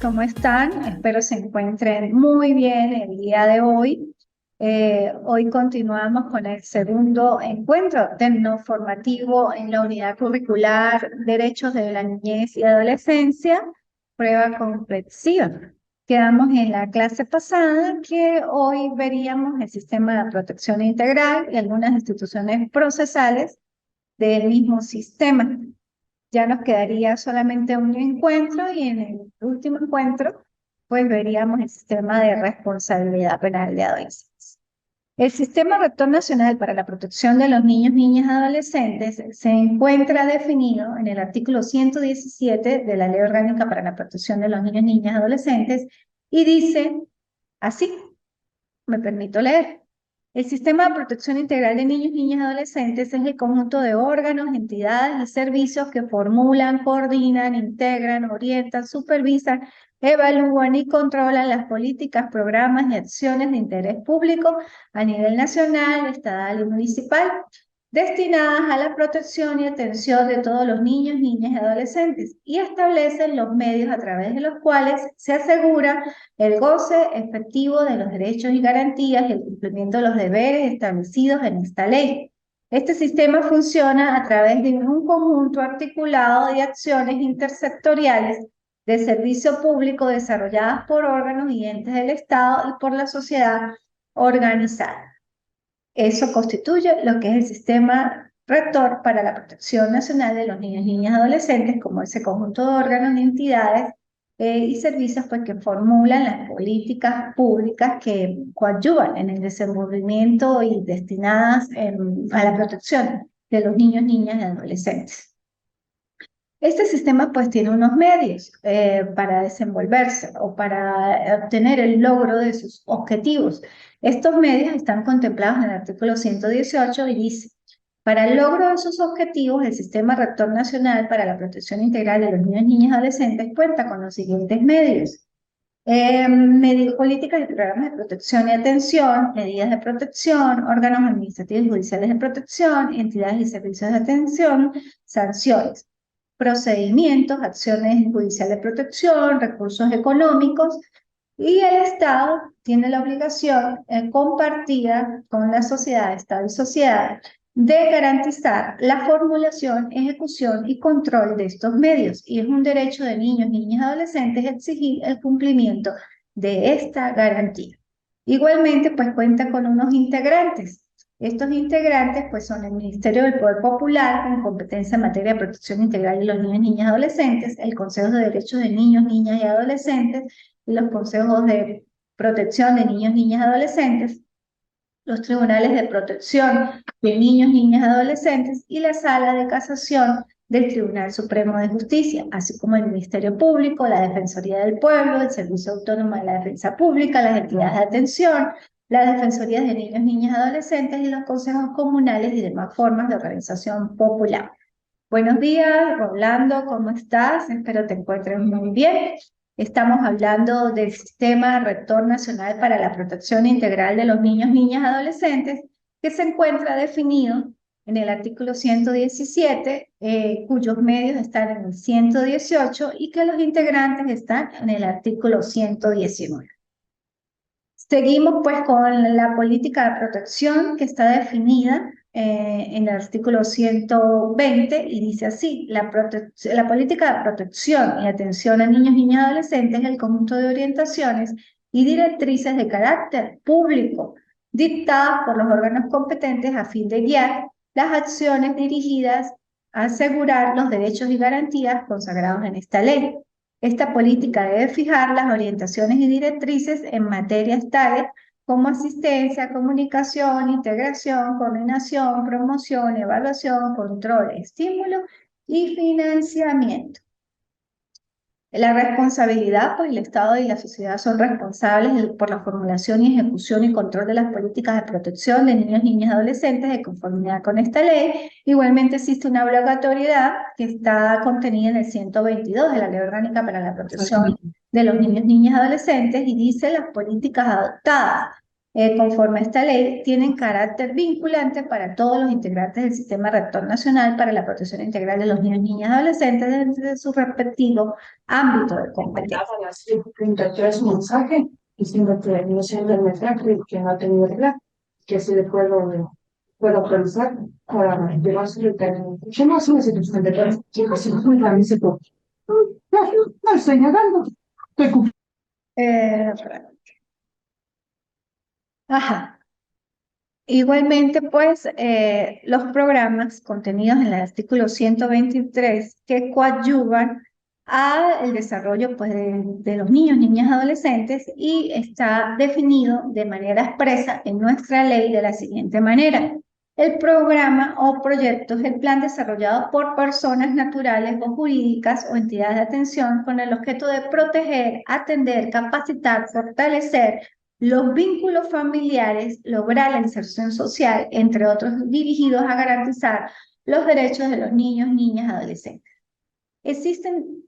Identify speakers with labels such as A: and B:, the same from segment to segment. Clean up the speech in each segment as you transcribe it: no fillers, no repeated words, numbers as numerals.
A: ¿Cómo están? Espero se encuentren muy bien el día de hoy. Hoy continuamos con el segundo encuentro tecnoformativo en la unidad curricular Derechos de la Niñez y Adolescencia, prueba complexiva. Quedamos en la clase pasada que hoy veríamos el sistema de protección integral y algunas instituciones procesales del mismo sistema. Ya nos quedaría solamente un encuentro y en el último encuentro pues veríamos el sistema de responsabilidad penal de adolescentes. El Sistema Rector Nacional para la Protección de los Niños, Niñas y Adolescentes se encuentra definido en el artículo 117 de la Ley Orgánica para la Protección de los Niños, Niñas y Adolescentes y dice así, me permito leer. El Sistema de Protección Integral de Niños, Niñas y Adolescentes es el conjunto de órganos, entidades y servicios que formulan, coordinan, integran, orientan, supervisan, evalúan y controlan las políticas, programas y acciones de interés público a nivel nacional, estatal y municipal, destinadas a la protección y atención de todos los niños, niñas y adolescentes, y establecen los medios a través de los cuales se asegura el goce efectivo de los derechos y garantías y el cumplimiento de los deberes establecidos en esta ley. Este sistema funciona a través de un conjunto articulado de acciones intersectoriales de servicio público desarrolladas por órganos y entes del Estado y por la sociedad organizada. Eso constituye lo que es el sistema rector para la protección nacional de los niños, niñas y adolescentes, como ese conjunto de órganos, entidades y servicios pues, que formulan las políticas públicas que coadyuvan en el desenvolvimiento y destinadas a la protección de los niños, niñas y adolescentes. Este sistema pues tiene unos medios para desenvolverse o para obtener el logro de sus objetivos. Estos medios están contemplados en el artículo 118 y dice, para el logro de sus objetivos, el Sistema Rector Nacional para la Protección Integral de los Niños, Niñas y Adolescentes cuenta con los siguientes medios. Políticas y programas de protección y atención, medidas de protección, órganos administrativos y judiciales de protección, entidades y servicios de atención, sanciones, procedimientos, acciones judiciales de protección, recursos económicos, y el Estado tiene la obligación compartida con la sociedad, Estado y sociedad, de garantizar la formulación, ejecución y control de estos medios. Y es un derecho de niños, niñas y adolescentes exigir el cumplimiento de esta garantía. Igualmente, pues cuenta con unos integrantes. Estos integrantes pues, son el Ministerio del Poder Popular, con competencia en materia de protección integral de los niños, niñas y adolescentes, el Consejo de Derechos de Niños, Niñas y Adolescentes, y los consejos de protección de niños, niñas y adolescentes, los tribunales de protección de niños, niñas y adolescentes y la sala de casación del Tribunal Supremo de Justicia, así como el Ministerio Público, la Defensoría del Pueblo, el Servicio Autónomo de la Defensa Pública, las entidades de atención, las defensorías de niños, niñas y adolescentes y los consejos comunales y demás formas de organización popular. Buenos días, Rolando, ¿cómo estás? Espero te encuentres muy bien. Estamos hablando del Sistema Rector Nacional para la Protección Integral de los Niños, Niñas y Adolescentes, que se encuentra definido en el artículo 117, cuyos medios están en el 118 y que los integrantes están en el artículo 119. Seguimos pues con la política de protección que está definida en el artículo 120 y dice así, la política de protección y atención a niños, niñas y adolescentes es el conjunto de orientaciones y directrices de carácter público dictadas por los órganos competentes a fin de guiar las acciones dirigidas a asegurar los derechos y garantías consagrados en esta ley. Esta política debe fijar las orientaciones y directrices en materias tales como asistencia, comunicación, integración, coordinación, promoción, evaluación, control, estímulo y financiamiento. La responsabilidad, pues el Estado y la sociedad son responsables por la formulación y ejecución y control de las políticas de protección de niños, niñas y adolescentes de conformidad con esta ley. Igualmente existe una obligatoriedad que está contenida en el 122 de la Ley Orgánica para la Protección de los Niños, Niñas y Adolescentes y dice las políticas adoptadas conforme a esta ley, tienen carácter vinculante para todos los integrantes del Sistema Rector Nacional para la Protección Integral de los Niños, Niñas y Adolescentes desde su respectivo ámbito de competencia.
B: Es un mensaje diciendo que no se el mensaje que no ha tenido regla, que se le puedo actualizar para llevarse el término. Yo no sé si te de chicos, si no me dice todo. No estoy negando.
A: Eh, ajá. Igualmente, pues, los programas contenidos en el artículo 123 que coadyuvan al desarrollo pues, de los niños, niñas, adolescentes y está definido de manera expresa en nuestra ley de la siguiente manera. El programa o proyecto es el plan desarrollado por personas naturales o jurídicas o entidades de atención con el objeto de proteger, atender, capacitar, fortalecer los vínculos familiares, lograr la inserción social, entre otros, dirigidos a garantizar los derechos de los niños, niñas, adolescentes. Existen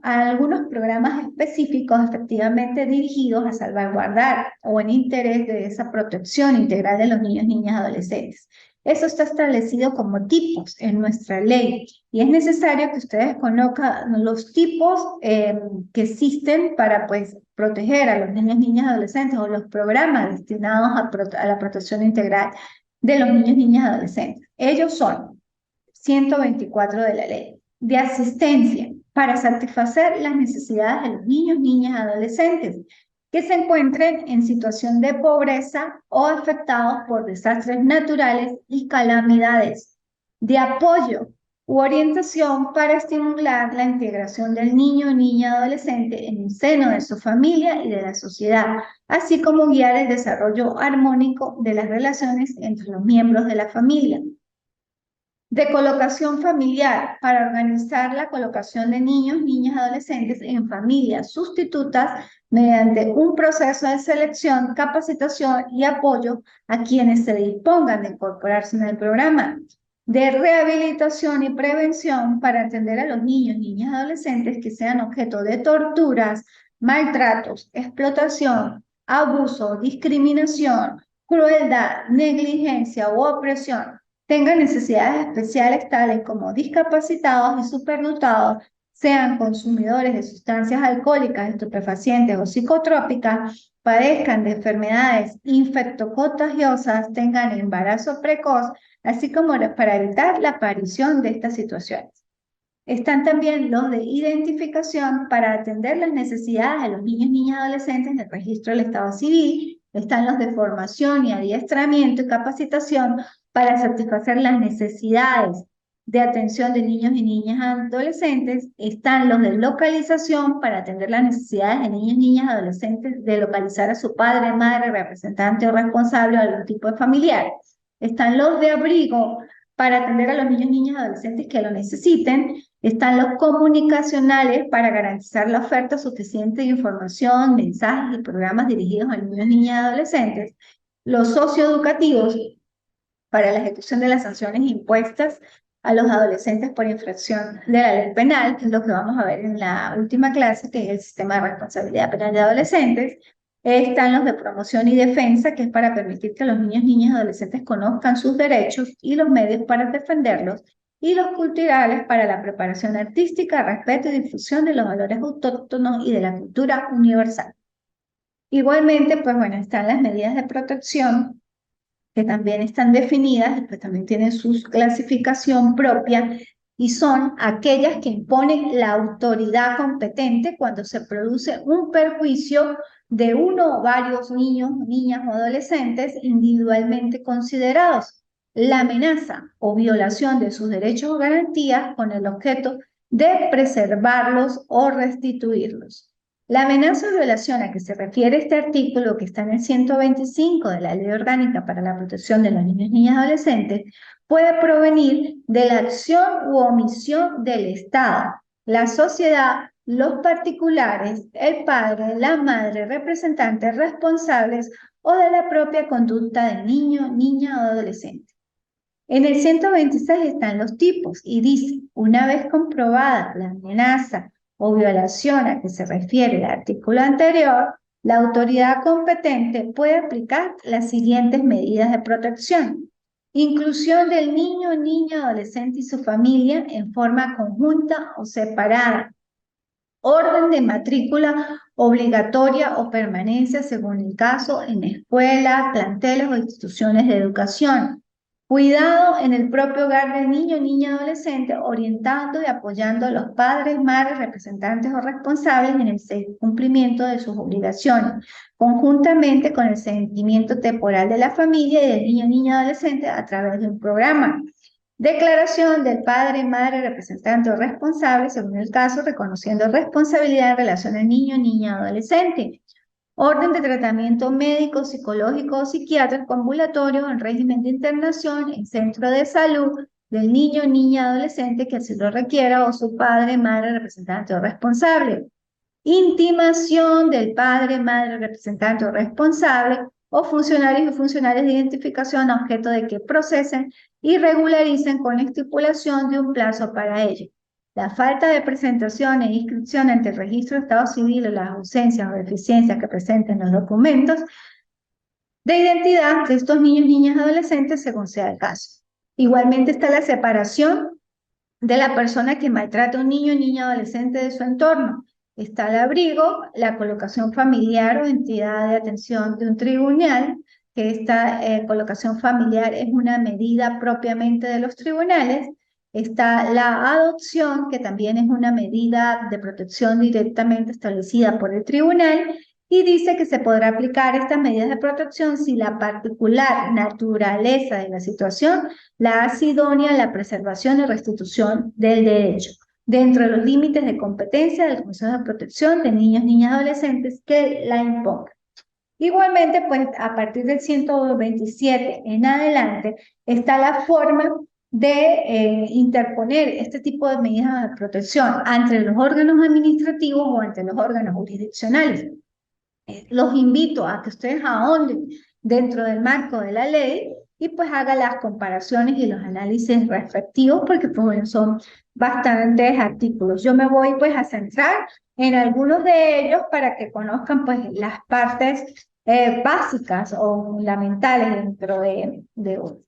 A: algunos programas específicos efectivamente dirigidos a salvaguardar o en interés de esa protección integral de los niños, niñas, adolescentes. Eso está establecido como tipos en nuestra ley y es necesario que ustedes conozcan los tipos que existen para pues, proteger a los niños, niñas, adolescentes o los programas destinados a la protección integral de los niños, niñas, adolescentes. Ellos son 124 de la ley de asistencia para satisfacer las necesidades de los niños, niñas y adolescentes que se encuentren en situación de pobreza o afectados por desastres naturales y calamidades, de apoyo u orientación para estimular la integración del niño, niña, adolescente en el seno de su familia y de la sociedad, así como guiar el desarrollo armónico de las relaciones entre los miembros de la familia. De colocación familiar para organizar la colocación de niños, niñas, adolescentes en familias sustitutas mediante un proceso de selección, capacitación y apoyo a quienes se dispongan de incorporarse en el programa. De rehabilitación y prevención para atender a los niños, niñas, y adolescentes que sean objeto de torturas, maltratos, explotación, abuso, discriminación, crueldad, negligencia u opresión, tengan necesidades especiales tales como discapacitados y superdotados, sean consumidores de sustancias alcohólicas, estupefacientes o psicotrópicas, padezcan de enfermedades infectocontagiosas, tengan embarazo precoz, así como para evitar la aparición de estas situaciones. Están también los de identificación para atender las necesidades de los niños, niñas y adolescentes en el registro del Estado Civil. Están los de formación y adiestramiento y capacitación para satisfacer las necesidades de atención de niños y niñas adolescentes. Están los de localización para atender las necesidades de niños, niñas y adolescentes de localizar a su padre, madre, representante o responsable o algún tipo de familiar. Están los de abrigo para atender a los niños, niñas y adolescentes que lo necesiten. Están los comunicacionales para garantizar la oferta suficiente de información, mensajes y programas dirigidos a niños, niñas y adolescentes. Los socioeducativos para la ejecución de las sanciones impuestas a los adolescentes por infracción de la ley penal, que es lo que vamos a ver en la última clase, que es el sistema de responsabilidad penal de adolescentes. Están los de promoción y defensa, que es para permitir que los niños, niñas y adolescentes conozcan sus derechos y los medios para defenderlos. Y los culturales para la preparación artística, respeto y difusión de los valores autóctonos y de la cultura universal. Igualmente, pues bueno, están las medidas de protección que también están definidas, pues también tienen su clasificación propia y son aquellas que imponen la autoridad competente cuando se produce un perjuicio de uno o varios niños, niñas o adolescentes individualmente considerados. La amenaza o violación de sus derechos o garantías con el objeto de preservarlos o restituirlos. La amenaza o violación a que se refiere este artículo, que está en el 125 de la Ley Orgánica para la Protección de los Niños, Niñas y Adolescentes, puede provenir de la acción u omisión del Estado, la sociedad, los particulares, el padre, la madre, representantes responsables o de la propia conducta del niño, niña o adolescente. En el 126 están los tipos y dice, una vez comprobada la amenaza o violación a que se refiere el artículo anterior, La autoridad competente puede aplicar las siguientes medidas de protección. Inclusión del niño, niña, adolescente y su familia en forma conjunta o separada. Orden de matrícula obligatoria o permanencia según el caso en escuelas, planteles o instituciones de educación. Cuidado en el propio hogar del niño, niña, adolescente, orientando y apoyando a los padres, madres, representantes o responsables en el cumplimiento de sus obligaciones, conjuntamente con el seguimiento temporal de la familia y del niño, niña, adolescente a través de un programa. Declaración del padre, madre, representante o responsable, según el caso, reconociendo responsabilidad en relación al niño, niña, adolescente. Orden de tratamiento médico, psicológico o psiquiátrico ambulatorio en régimen de internación en centro de salud del niño, niña, adolescente que así lo requiera o su padre, madre, representante o responsable. Intimación del padre, madre, representante o responsable o funcionarios y funcionarias de identificación a objeto de que procesen y regularicen con la estipulación de un plazo para ello. La falta de presentación e inscripción ante el registro de Estado Civil o las ausencias o deficiencias que presenten los documentos de identidad de estos niños, niñas, adolescentes, según sea el caso. Igualmente está la separación de la persona que maltrata a un niño, niña, adolescente de su entorno. Está el abrigo, la colocación familiar o entidad de atención de un tribunal, que esta colocación familiar es una medida propiamente de los tribunales. Está la adopción, que también es una medida de protección directamente establecida por el tribunal, y dice que se podrá aplicar estas medidas de protección si la particular naturaleza de la situación la hace idónea a la preservación y restitución del derecho, dentro de los límites de competencia del Consejo de Protección de Niños, Niñas y Adolescentes que la imponga. Igualmente, pues a partir del 127 en adelante está la forma de interponer este tipo de medidas de protección ante los órganos administrativos o ante los órganos jurisdiccionales. Los invito a que ustedes ahonden dentro del marco de la ley y pues hagan las comparaciones y los análisis respectivos porque pues bueno, son bastantes artículos. Yo me voy pues a centrar en algunos de ellos para que conozcan pues las partes básicas o fundamentales dentro de uno.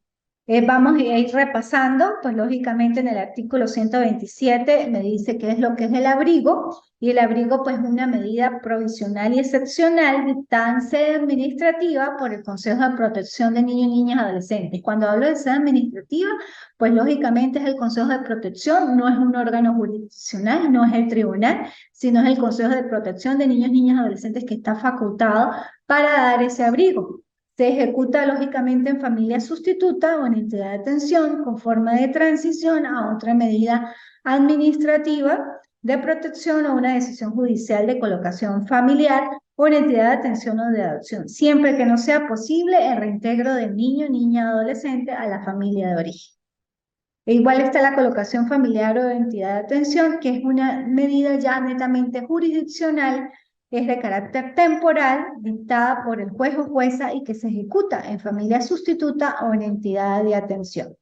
A: Vamos a ir repasando, pues lógicamente en el artículo 127 me dice qué es lo que es el abrigo, y el abrigo pues es una medida provisional y excepcional dictada en sede administrativa por el Consejo de Protección de Niños, Niñas y Adolescentes. Cuando hablo de sede administrativa, pues lógicamente es el Consejo de Protección, no es un órgano jurisdiccional, no es el tribunal, sino es el Consejo de Protección de Niños, Niñas y Adolescentes que está facultado para dar ese abrigo. Se ejecuta lógicamente en familia sustituta o en entidad de atención con forma de transición a otra medida administrativa de protección o una decisión judicial de colocación familiar o en entidad de atención o de adopción, siempre que no sea posible el reintegro del niño, niña, adolescente a la familia de origen. E igual está la colocación familiar o de entidad de atención, que es una medida ya netamente jurisdiccional, es de carácter temporal, dictada por el juez o jueza y que se ejecuta en familia sustituta o en entidad de atención.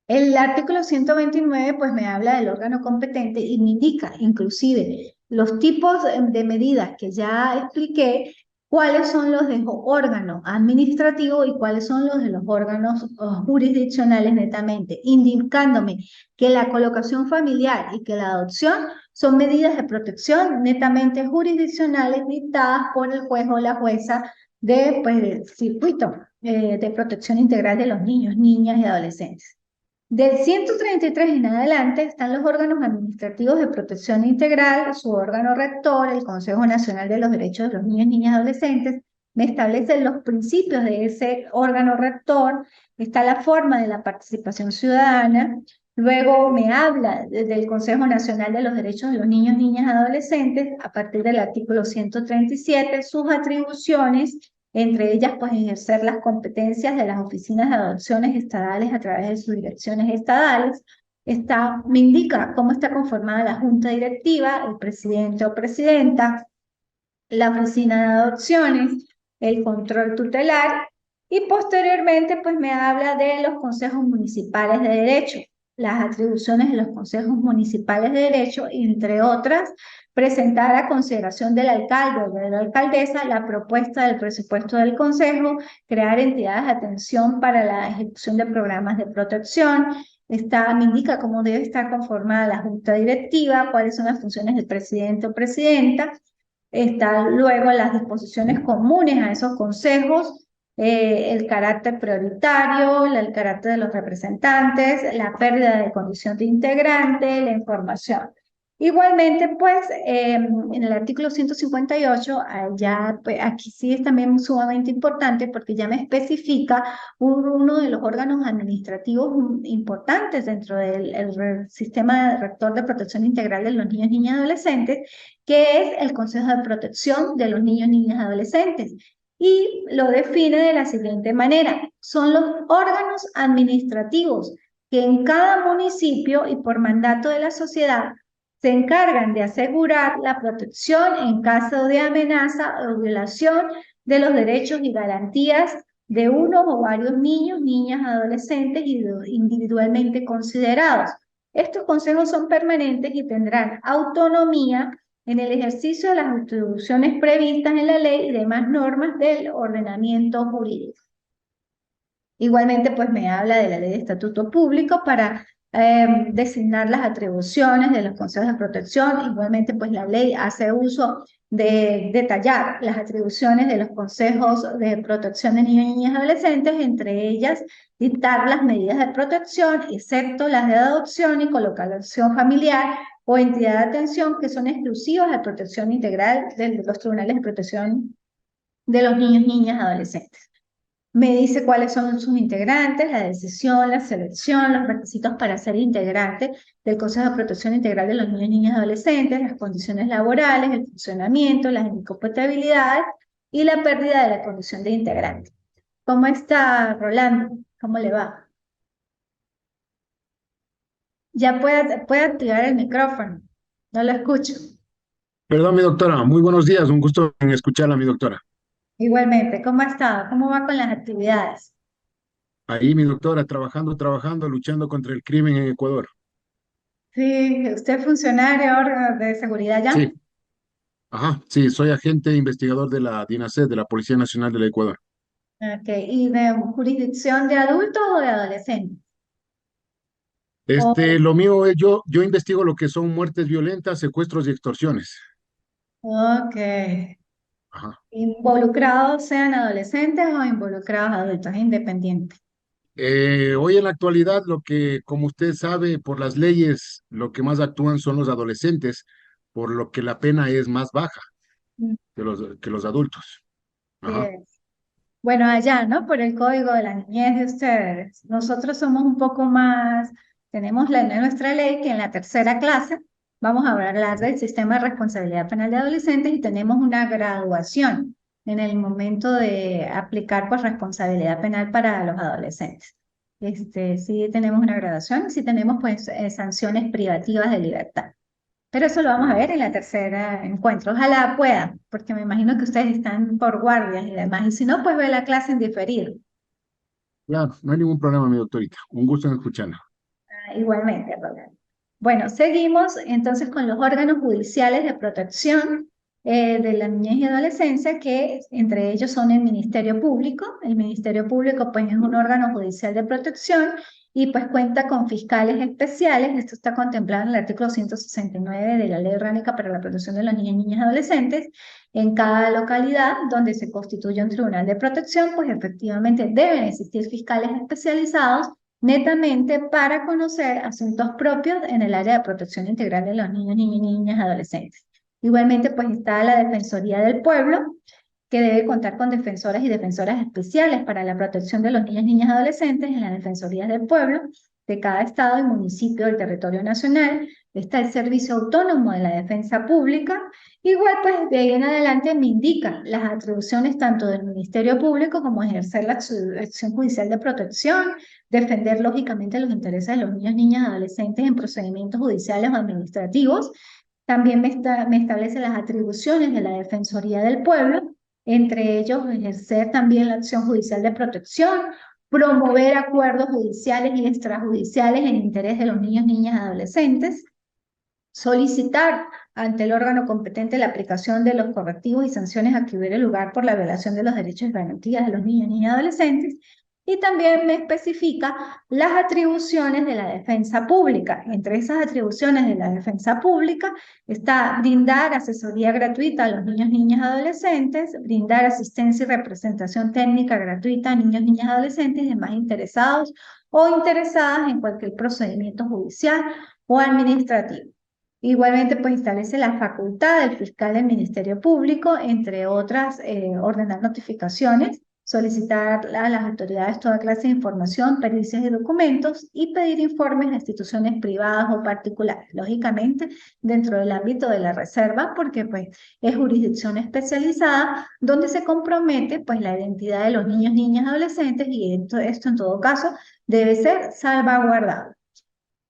A: El artículo 129 pues me habla del órgano competente y me indica inclusive los tipos de medidas que ya expliqué, cuáles son los de órgano administrativo y cuáles son los de los órganos jurisdiccionales netamente, indicándome que la colocación familiar y que la adopción son medidas de protección netamente jurisdiccionales dictadas por el juez o la jueza de pues, circuito de protección integral de los niños, niñas y adolescentes. Del 133 en adelante están los órganos administrativos de protección integral, su órgano rector, el Consejo Nacional de los Derechos de los Niños, Niñas y Adolescentes, me establecen los principios de ese órgano rector, está la forma de la participación ciudadana, luego me habla del Consejo Nacional de los Derechos de los Niños, Niñas y Adolescentes, a partir del artículo 137, sus atribuciones, entre ellas pues ejercer las competencias de las oficinas de adopciones estadales a través de sus direcciones estadales. Me indica cómo está conformada la junta directiva, el presidente o presidenta, la oficina de adopciones, el control tutelar y posteriormente pues me habla de los consejos municipales de derecho, las atribuciones de los consejos municipales de derecho, entre otras, presentar a consideración del alcalde o de la alcaldesa la propuesta del presupuesto del consejo, crear entidades de atención para la ejecución de programas de protección. Me indica cómo debe estar conformada la junta directiva, cuáles son las funciones del presidente o presidenta. Están luego las disposiciones comunes a esos consejos, el carácter prioritario, el carácter de los representantes, la pérdida de condición de integrante, la información. Igualmente, pues, en el artículo 158, ya, pues, aquí sí es también sumamente importante porque ya me especifica uno de los órganos administrativos importantes dentro del sistema rector de protección integral de los niños, niñas y adolescentes, que es el Consejo de Protección de los Niños, Niñas y Adolescentes. Y lo define de la siguiente manera: son los órganos administrativos que en cada municipio y por mandato de la sociedad se encargan de asegurar la protección en caso de amenaza o violación de los derechos y garantías de uno o varios niños, niñas, adolescentes individualmente considerados. Estos consejos son permanentes y tendrán autonomía en el ejercicio de las atribuciones previstas en la ley y demás normas del ordenamiento jurídico. Igualmente, pues me habla de la ley de estatuto público para designar las atribuciones de los consejos de protección. Igualmente, pues la ley hace uso de detallar las atribuciones de los consejos de protección de niños, niñas y adolescentes, entre ellas dictar las medidas de protección, excepto las de adopción y colocación familiar o entidad de atención que son exclusivas de protección integral de los tribunales de protección de los niños, niñas y adolescentes. Me dice cuáles son sus integrantes, la decisión, la selección, los requisitos para ser integrante del Consejo de Protección Integral de los Niños, Niñas y Adolescentes, las condiciones laborales, el funcionamiento, las incompatibilidades y la pérdida de la condición de integrante. ¿Cómo está, Rolando? ¿Cómo le va? Ya puede activar el micrófono. No lo escucho.
C: Perdón, mi doctora. Muy buenos días. Un gusto en escucharla, mi doctora.
A: Igualmente, ¿cómo ha estado? ¿Cómo va con las actividades?
C: Ahí, mi doctora, trabajando, luchando contra el crimen en Ecuador.
A: Sí, ¿usted es funcionario órgano de seguridad ya?
C: Sí, ajá, sí, soy agente investigador de la DINASED, de la Policía Nacional del Ecuador.
A: Ok, ¿y de jurisdicción de adultos o de adolescentes? O,
C: Lo mío es yo investigo lo que son muertes violentas, secuestros y extorsiones.
A: ok,
C: Ajá.
A: ¿involucrados sean adolescentes o involucrados adultos? Es independiente.
C: Hoy en la actualidad, lo que, como usted sabe, por las leyes, lo que más actúan son los adolescentes, por lo que la pena es más baja
A: Mm,
C: que los adultos.
A: sí
C: Ajá.
A: es. Bueno, allá, ¿no? Por el código de la niñez de ustedes. Nosotros somos un poco más, tenemos nuestra ley que en la tercera clase vamos a hablar del sistema de responsabilidad penal de adolescentes y tenemos una graduación en el momento de aplicar pues responsabilidad penal para los adolescentes. Sí tenemos una graduación y sí tenemos pues sanciones privativas de libertad. Pero eso lo vamos a ver en la tercera encuentro. Ojalá pueda, porque me imagino que ustedes están por guardias y demás. Y si no, pues ve la clase en diferido.
C: Claro, no hay ningún problema, mi doctorita. Un gusto en escucharla.
A: Igualmente, Rolando. Bueno, seguimos entonces con los órganos judiciales de protección de la niñez y adolescencia, que entre ellos son el Ministerio Público. El Ministerio Público pues es un órgano judicial de protección y pues cuenta con fiscales especiales. Esto está contemplado en el artículo 169 de la Ley Orgánica para la Protección de los Niños, Niñas y Adolescentes. En cada localidad donde se constituye un tribunal de protección, pues efectivamente deben existir fiscales especializados netamente para conocer asuntos propios en el área de protección integral de los niños, niñas y niñas adolescentes. Igualmente, pues está la Defensoría del Pueblo, que debe contar con defensoras y defensoras especiales para la protección de los niños, niñas y adolescentes en las Defensorías del Pueblo de cada estado y municipio del territorio nacional. Está el Servicio Autónomo de la Defensa Pública. Igual, pues de ahí en adelante me indica las atribuciones tanto del Ministerio Público como ejercer la acción judicial de protección, defender lógicamente los intereses de los niños, niñas y adolescentes en procedimientos judiciales o administrativos. También me establece las atribuciones de la Defensoría del Pueblo, entre ellos ejercer también la acción judicial de protección, promover acuerdos judiciales y extrajudiciales en interés de los niños, niñas y adolescentes, solicitar ante el órgano competente la aplicación de los correctivos y sanciones a que hubiera lugar por la violación de los derechos y garantías de los niños, niñas y adolescentes, y también me especifica las atribuciones de la defensa pública. Entre esas atribuciones de la defensa pública está brindar asesoría gratuita a los niños, niñas y adolescentes, brindar asistencia y representación técnica gratuita a niños, niñas y adolescentes y demás interesados o interesadas en cualquier procedimiento judicial o administrativo. Igualmente, pues establece la facultad del fiscal del Ministerio Público, entre otras, ordenar notificaciones, solicitar a las autoridades toda clase de información, pericias y documentos y pedir informes de instituciones privadas o particulares, lógicamente dentro del ámbito de la reserva, porque pues es jurisdicción especializada donde se compromete pues la identidad de los niños, niñas, adolescentes y esto en todo caso debe ser salvaguardado.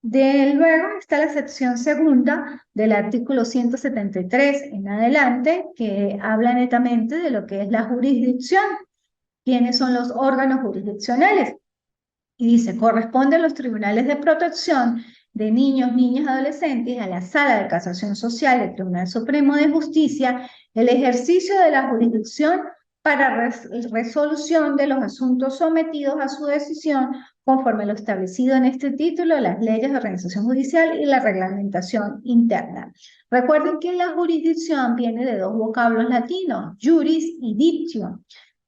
A: Luego está la sección segunda del artículo 173 en adelante, que habla netamente de lo que es la jurisdicción. ¿Quiénes son los órganos jurisdiccionales? Y dice, corresponde a los tribunales de protección de niños, niñas, adolescentes, a la Sala de Casación Social del Tribunal Supremo de Justicia, el ejercicio de la jurisdicción para resolución de los asuntos sometidos a su decisión conforme lo establecido en este título, las leyes de organización judicial y la reglamentación interna. Recuerden que la jurisdicción viene de dos vocablos latinos, juris y dictio.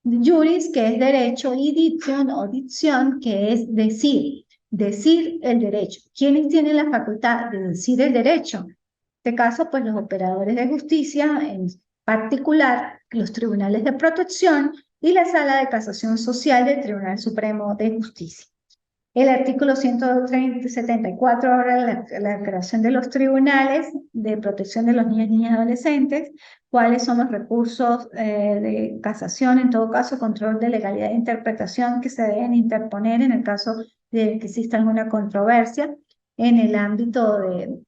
A: Juris, que es derecho, y dicción o dicción, que es decir el derecho. ¿Quiénes tienen la facultad de decir el derecho? En este caso, pues los operadores de justicia, en particular los tribunales de protección y la Sala de Casación Social del Tribunal Supremo de Justicia. El artículo 174 habla de la creación de los tribunales de protección de los niños, niñas y adolescentes, cuáles son los recursos de casación, en todo caso, control de legalidad e interpretación que se deben interponer en el caso de que exista alguna controversia en el ámbito de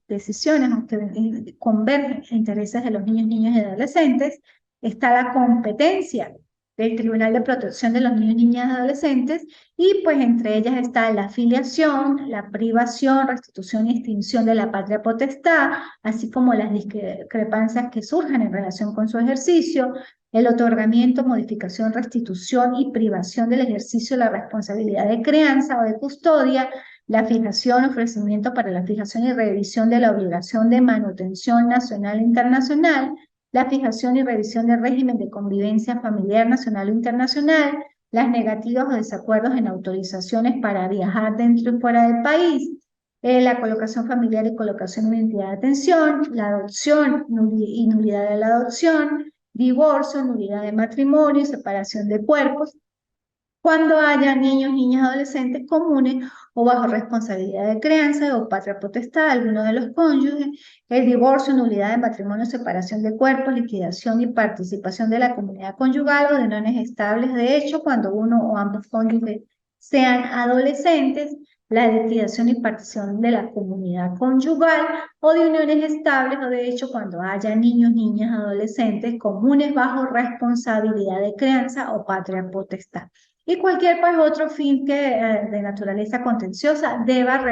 A: decisiones que convergen intereses de los niños, niñas y adolescentes. Está la competencia del Tribunal de Protección de los Niños, Niñas y Adolescentes, y pues entre ellas está la filiación, la privación, restitución y extinción de la patria potestad, así como las discrepancias que surjan en relación con su ejercicio, el otorgamiento, modificación, restitución y privación del ejercicio de la responsabilidad de crianza o de custodia, la fijación, ofrecimiento para la fijación y revisión de la obligación de manutención nacional e internacional, la fijación y revisión del régimen de convivencia familiar nacional o internacional, las negativas o desacuerdos en autorizaciones para viajar dentro y fuera del país, la colocación familiar y colocación de identidad de atención, la adopción y nulidad de la adopción, divorcio, nulidad de matrimonio y separación de cuerpos, cuando haya niños, niñas, adolescentes comunes o bajo responsabilidad de crianza o patria potestad, alguno de los cónyuges, el divorcio, nulidad de matrimonio, separación de cuerpos, liquidación y participación de la comunidad conyugal o de uniones estables, de hecho, cuando uno o ambos cónyuges sean adolescentes, la liquidación y partición de la comunidad conyugal o de uniones estables o de hecho cuando haya niños, niñas, adolescentes comunes bajo responsabilidad de crianza o patria potestad. Y cualquier pues, otro fin que de naturaleza contenciosa deba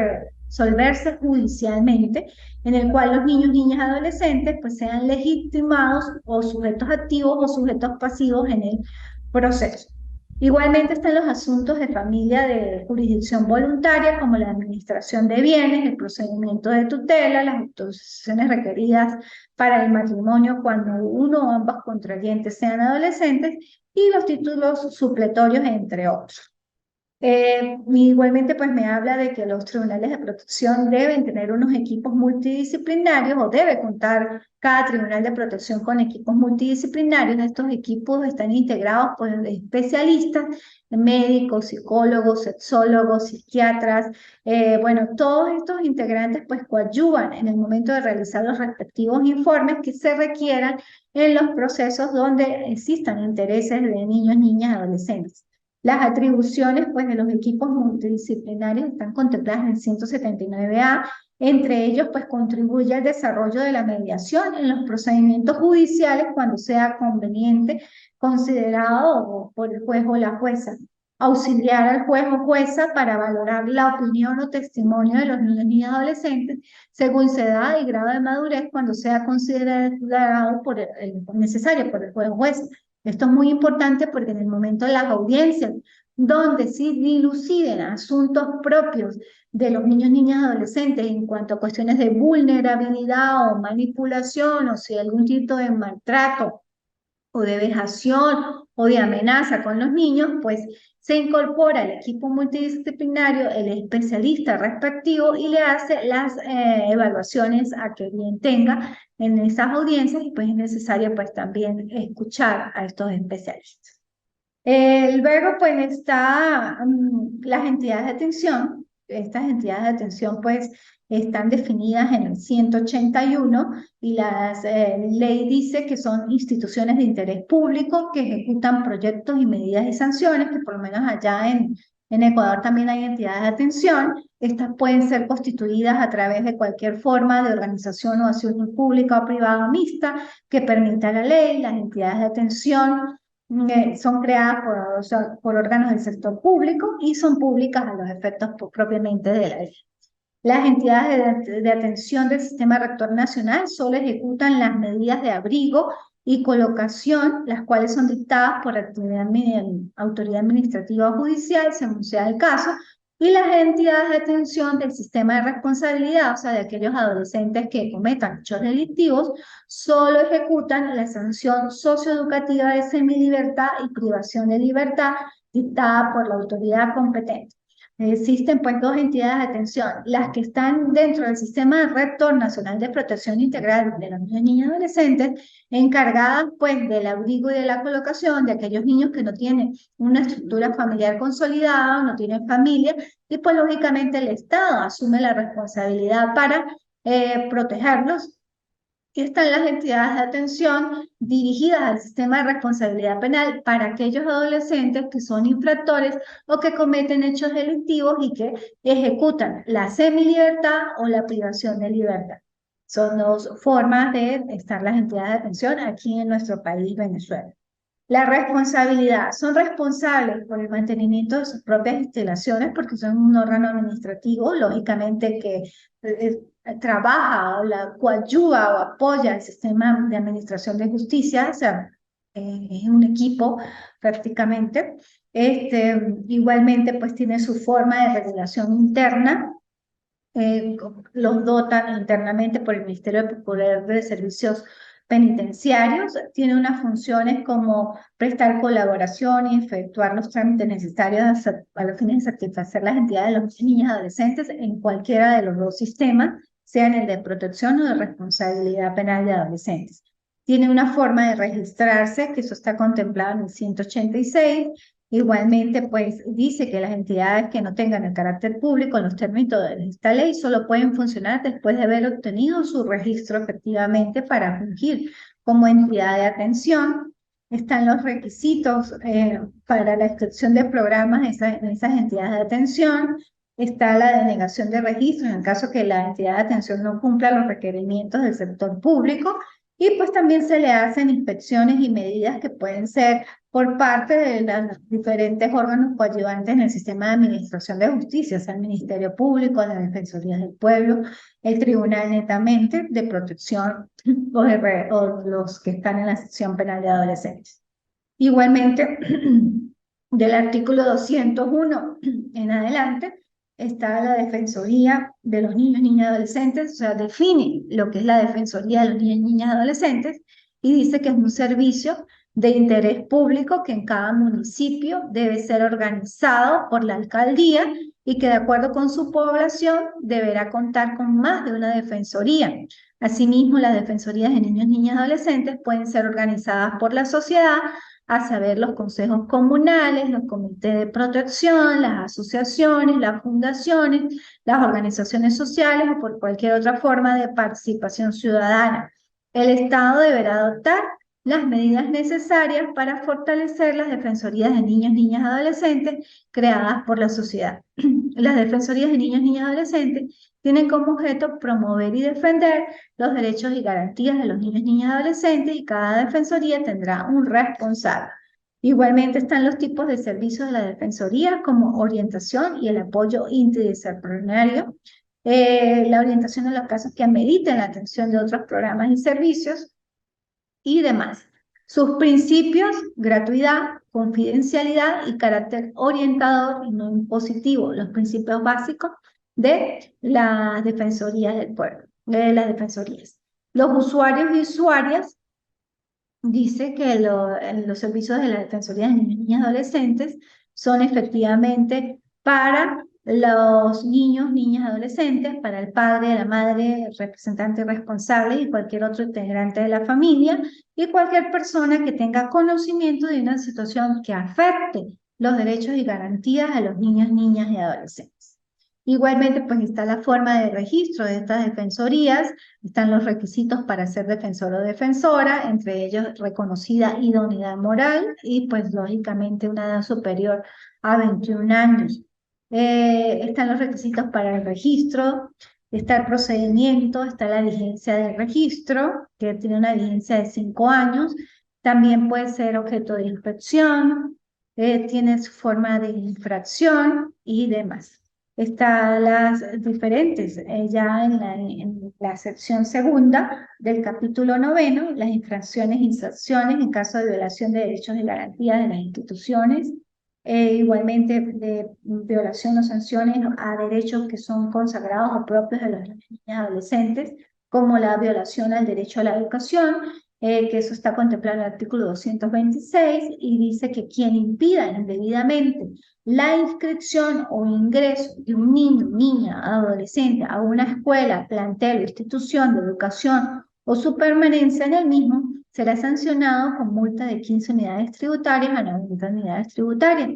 A: resolverse judicialmente, en el cual los niños, niñas, adolescentes pues sean legitimados o sujetos activos o sujetos pasivos en el proceso. Igualmente están los asuntos de familia de jurisdicción voluntaria, como la administración de bienes, el procedimiento de tutela, las autorizaciones requeridas para el matrimonio cuando uno o ambas contrayentes sean adolescentes, y los títulos supletorios, entre otros. Igualmente, pues me habla de que los tribunales de protección deben tener unos equipos multidisciplinarios o debe contar cada tribunal de protección con equipos multidisciplinarios. Estos equipos están integrados por especialistas, médicos, psicólogos, sexólogos, psiquiatras. Bueno, todos estos integrantes pues coadyuvan en el momento de realizar los respectivos informes que se requieran en los procesos donde existan intereses de niños, niñas, adolescentes. Las atribuciones pues, de los equipos multidisciplinarios están contempladas en el 179A. Entre ellos, pues contribuye al desarrollo de la mediación en los procedimientos judiciales cuando sea conveniente, considerado por el juez o la jueza. auxiliar al juez o jueza para valorar la opinión o testimonio de los niños, niñas y adolescentes según su edad y grado de madurez cuando sea considerado necesario por el juez o jueza. Esto es muy importante porque en el momento de las audiencias, donde se diluciden asuntos propios de los niños, niñas y adolescentes en cuanto a cuestiones de vulnerabilidad o manipulación o si hay algún tipo de maltrato o de vejación o de amenaza con los niños, pues se incorpora al equipo multidisciplinario el especialista respectivo y le hace las evaluaciones a que bien tenga en esas audiencias y pues es necesario pues también escuchar a estos especialistas. Luego pues está las entidades de atención. Estas entidades de atención pues están definidas en el 181 y la ley dice que son instituciones de interés público que ejecutan proyectos y medidas y sanciones, que por lo menos allá en Ecuador también hay entidades de atención. Estas pueden ser constituidas a través de cualquier forma de organización o acción pública o privada o mixta que permita la ley. Las entidades de atención son creadas por órganos del sector público y son públicas a los efectos propiamente de la ley. Las entidades de atención del sistema rector nacional solo ejecutan las medidas de abrigo y colocación, las cuales son dictadas por autoridad administrativa o judicial, según sea el caso, y las entidades de atención del sistema de responsabilidad, o sea, de aquellos adolescentes que cometan hechos delictivos, solo ejecutan la sanción socioeducativa de semilibertad y privación de libertad dictada por la autoridad competente. Existen pues dos entidades de atención, las que están dentro del sistema rector nacional de protección integral de los niños, niñas y adolescentes, encargadas pues del abrigo y de la colocación de aquellos niños que no tienen una estructura familiar consolidada, no tienen familia, y pues lógicamente el Estado asume la responsabilidad para protegerlos. Y están las entidades de atención dirigidas al sistema de responsabilidad penal para aquellos adolescentes que son infractores o que cometen hechos delictivos y que ejecutan la semilibertad o la privación de libertad. Son dos formas de estar las entidades de atención aquí en nuestro país, Venezuela. La responsabilidad. Son responsables por el mantenimiento de sus propias instalaciones porque son un órgano administrativo, lógicamente que trabaja o la coadyuva o apoya el sistema de administración de justicia, o sea, es un equipo prácticamente. Igualmente pues tiene su forma de regulación interna, los dotan internamente por el Ministerio de Servicios Penitenciarios, tiene unas funciones como prestar colaboración y efectuar los trámites necesarios a los fines de satisfacer las entidades de los niños y adolescentes en cualquiera de los dos sistemas, sean el de protección o de responsabilidad penal de adolescentes. Tiene una forma de registrarse, que eso está contemplado en el 186. Igualmente, pues dice que las entidades que no tengan el carácter público en los términos de esta ley solo pueden funcionar después de haber obtenido su registro efectivamente para fungir como entidad de atención. Están los requisitos para la inscripción de programas en esas entidades de atención. Está la denegación de registro en el caso que la entidad de atención no cumpla los requerimientos del sector público. Y pues también se le hacen inspecciones y medidas que pueden ser por parte de los diferentes órganos coadyuvantes en el sistema de administración de justicia, sea el Ministerio Público, la Defensoría del Pueblo, el Tribunal netamente de Protección o los que están en la sección penal de adolescentes. Igualmente, del artículo 201 en adelante, está la Defensoría de los Niños, Niñas y Adolescentes, o sea, define lo que es la Defensoría de los Niños, Niñas y Adolescentes y dice que es un servicio de interés público que en cada municipio debe ser organizado por la alcaldía y que de acuerdo con su población deberá contar con más de una defensoría. Asimismo, las defensorías de niños, niñas y adolescentes pueden ser organizadas por la sociedad, a saber, los consejos comunales, los comités de protección, las asociaciones, las fundaciones, las organizaciones sociales o por cualquier otra forma de participación ciudadana. El Estado deberá adoptar las medidas necesarias para fortalecer las defensorías de niños, niñas y adolescentes creadas por la sociedad. Las defensorías de niños, niñas y adolescentes tienen como objeto promover y defender los derechos y garantías de los niños, niñas y adolescentes y cada defensoría tendrá un responsable. Igualmente están los tipos de servicios de la Defensoría como orientación y el apoyo interdisciplinario, la orientación en los casos que ameriten la atención de otros programas y servicios y demás. Sus principios, gratuidad, confidencialidad y carácter orientador y no impositivo, los principios básicos de las defensorías del pueblo, de las defensorías. Los usuarios y usuarias dice que los servicios de la Defensoría de Niños y Niñas Adolescentes son efectivamente para los niños, niñas, adolescentes, para el padre, la madre, el representante responsable y cualquier otro integrante de la familia y cualquier persona que tenga conocimiento de una situación que afecte los derechos y garantías a los niños, niñas y adolescentes. Igualmente, pues está la forma de registro de estas defensorías, están los requisitos para ser defensor o defensora, entre ellos reconocida idoneidad moral y pues lógicamente una edad superior a 21 años. Están los requisitos para el registro, está el procedimiento, está la vigencia del registro, que tiene una vigencia de 5 años, también puede ser objeto de inspección, tiene su forma de infracción y demás. Están las diferentes, ya en la sección segunda del capítulo 9, las infracciones e inserciones en caso de violación de derechos y garantías de las instituciones, igualmente de violación o sanciones a derechos que son consagrados o propios de los niños y niñas adolescentes, como la violación al derecho a la educación, que eso está contemplado en el artículo 226 y dice que quien impida indebidamente la inscripción o ingreso de un niño, niña, adolescente a una escuela, plantel o institución de educación o su permanencia en el mismo será sancionado con multa de 15 unidades tributarias a 90 unidades tributarias.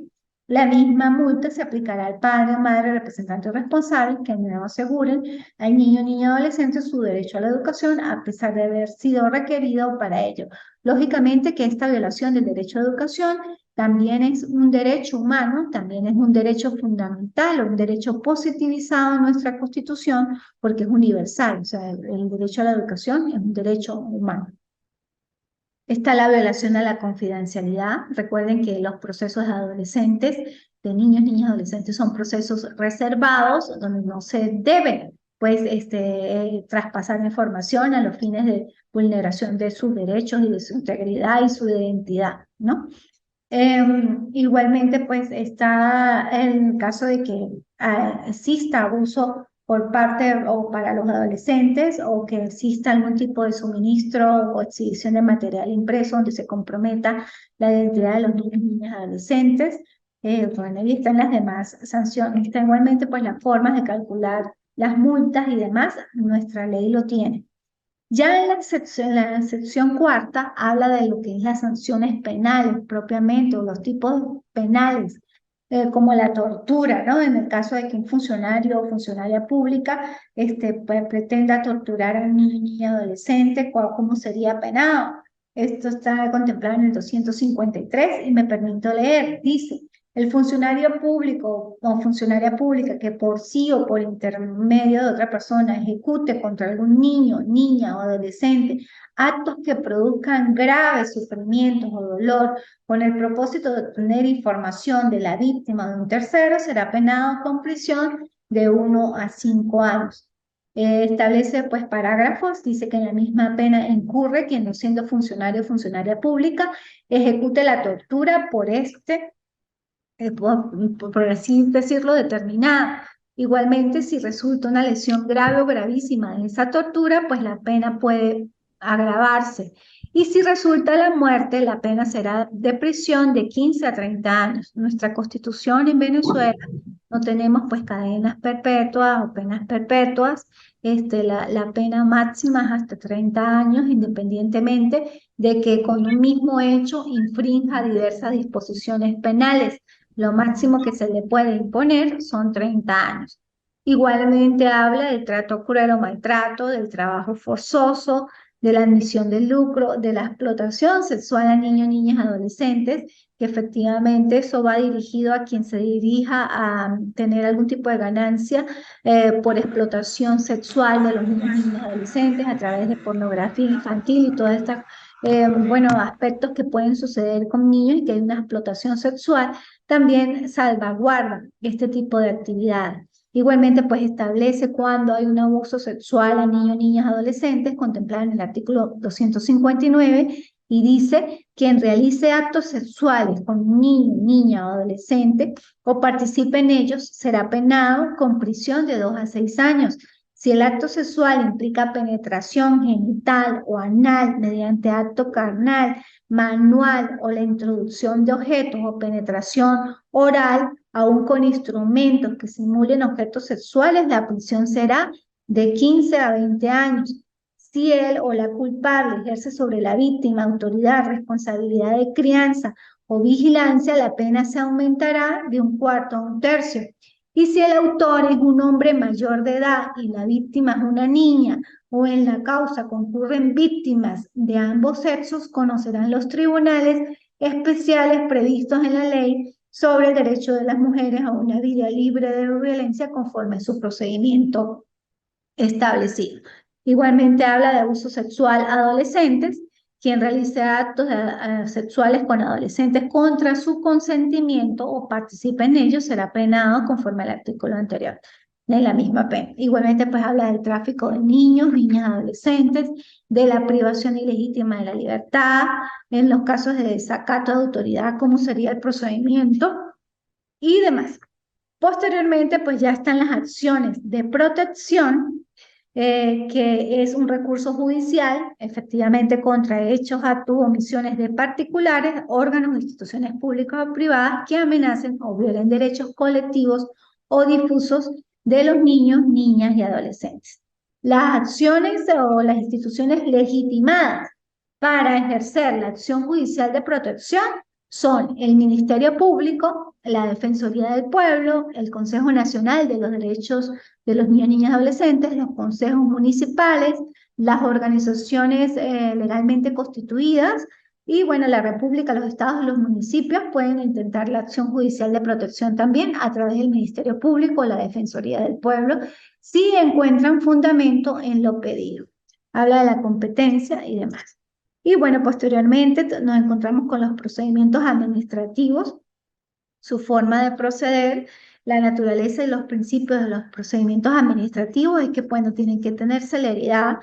A: La misma multa se aplicará al padre, madre, representante responsable que no aseguren al niño, niña, adolescente su derecho a la educación a pesar de haber sido requerido para ello. Lógicamente que esta violación del derecho a educación también es un derecho humano, también es un derecho fundamental o un derecho positivizado en nuestra Constitución porque es universal, o sea, el derecho a la educación es un derecho humano. Está la violación a la confidencialidad. Recuerden que los procesos de adolescentes, de niños, niñas, adolescentes, son procesos reservados donde no se debe pues, traspasar información a los fines de vulneración de sus derechos y de su integridad y su identidad, ¿no? Igualmente, pues está el caso de que exista abuso por parte o para los adolescentes o que exista algún tipo de suministro o exhibición de material impreso donde se comprometa la identidad de los niños y niñas adolescentes. Bueno, ahí están las demás sanciones. Está igualmente pues las formas de calcular las multas y demás, nuestra ley lo tiene. Ya en la sección cuarta habla de lo que es las sanciones penales propiamente, o los tipos penales, como la tortura, ¿no? En el caso de que un funcionario o funcionaria pública pues, pretenda torturar a un niño, niña, adolescente, ¿cómo sería penado? Esto está contemplado en el 253 y me permito leer, dice, el funcionario público o funcionaria pública que por sí o por intermedio de otra persona ejecute contra algún niño, niña o adolescente actos que produzcan graves sufrimientos o dolor con el propósito de obtener información de la víctima de un tercero, será penado con prisión de 1 a 5 años. Establece pues parágrafos, dice que en la misma pena incurre quien no siendo funcionario o funcionaria pública ejecute la tortura por por así decirlo, determinada. Igualmente, si resulta una lesión grave o gravísima en esa tortura, pues la pena puede agravarse. Y si resulta la muerte, la pena será de prisión de 15 a 30 años. Nuestra Constitución en Venezuela no tenemos pues cadenas perpetuas o penas perpetuas. La pena máxima es hasta 30 años, independientemente de que con un mismo hecho infrinja diversas disposiciones penales. Lo máximo que se le puede imponer son 30 años. Igualmente habla del trato cruel o maltrato, del trabajo forzoso, de la admisión del lucro, de la explotación sexual a niños, niñas, adolescentes, que efectivamente eso va dirigido a quien se dirija a tener algún tipo de ganancia por explotación sexual de los niños, niñas, adolescentes a través de pornografía infantil y todas estas bueno, aspectos que pueden suceder con niños y que hay una explotación sexual, también salvaguarda este tipo de actividades. Igualmente, pues establece cuando hay un abuso sexual a niños, niñas, adolescentes, contemplado en el artículo 259, y dice: quien realice actos sexuales con un niño, niña o adolescente o participe en ellos será penado con prisión de 2 a 6 años. Si el acto sexual implica penetración genital o anal mediante acto carnal, manual o la introducción de objetos o penetración oral, aún con instrumentos que simulen objetos sexuales, la prisión será de 15 a 20 años. Si él o la culpable ejerce sobre la víctima autoridad, responsabilidad de crianza o vigilancia, la pena se aumentará de 1/4 a 1/3. Y si el autor es un hombre mayor de edad y la víctima es una niña, o en la causa concurren víctimas de ambos sexos, conocerán los tribunales especiales previstos en la ley sobre el derecho de las mujeres a una vida libre de violencia conforme a su procedimiento establecido. Igualmente habla de abuso sexual a adolescentes. Quien realice actos sexuales con adolescentes contra su consentimiento o participe en ellos será penado conforme al artículo anterior, de la misma pena. Igualmente, pues habla del tráfico de niños, niñas, adolescentes, de la privación ilegítima de la libertad, en los casos de desacato de autoridad, cómo sería el procedimiento y demás. Posteriormente, pues ya están las acciones de protección, que es un recurso judicial, efectivamente, contra hechos, actos o omisiones de particulares, órganos o instituciones públicas o privadas que amenacen o violen derechos colectivos o difusos de los niños, niñas y adolescentes. Las acciones o las instituciones legitimadas para ejercer la acción judicial de protección son el Ministerio Público, la Defensoría del Pueblo, el Consejo Nacional de los Derechos de los Niños, Niñas y Adolescentes, los consejos municipales, las organizaciones legalmente constituidas y, bueno, la República, los estados y los municipios pueden intentar la acción judicial de protección también a través del Ministerio Público o la Defensoría del Pueblo si encuentran fundamento en lo pedido. Habla de la competencia y demás. Y bueno, posteriormente nos encontramos con los procedimientos administrativos, su forma de proceder, la naturaleza y los principios de los procedimientos administrativos es que, bueno, tienen que tener celeridad,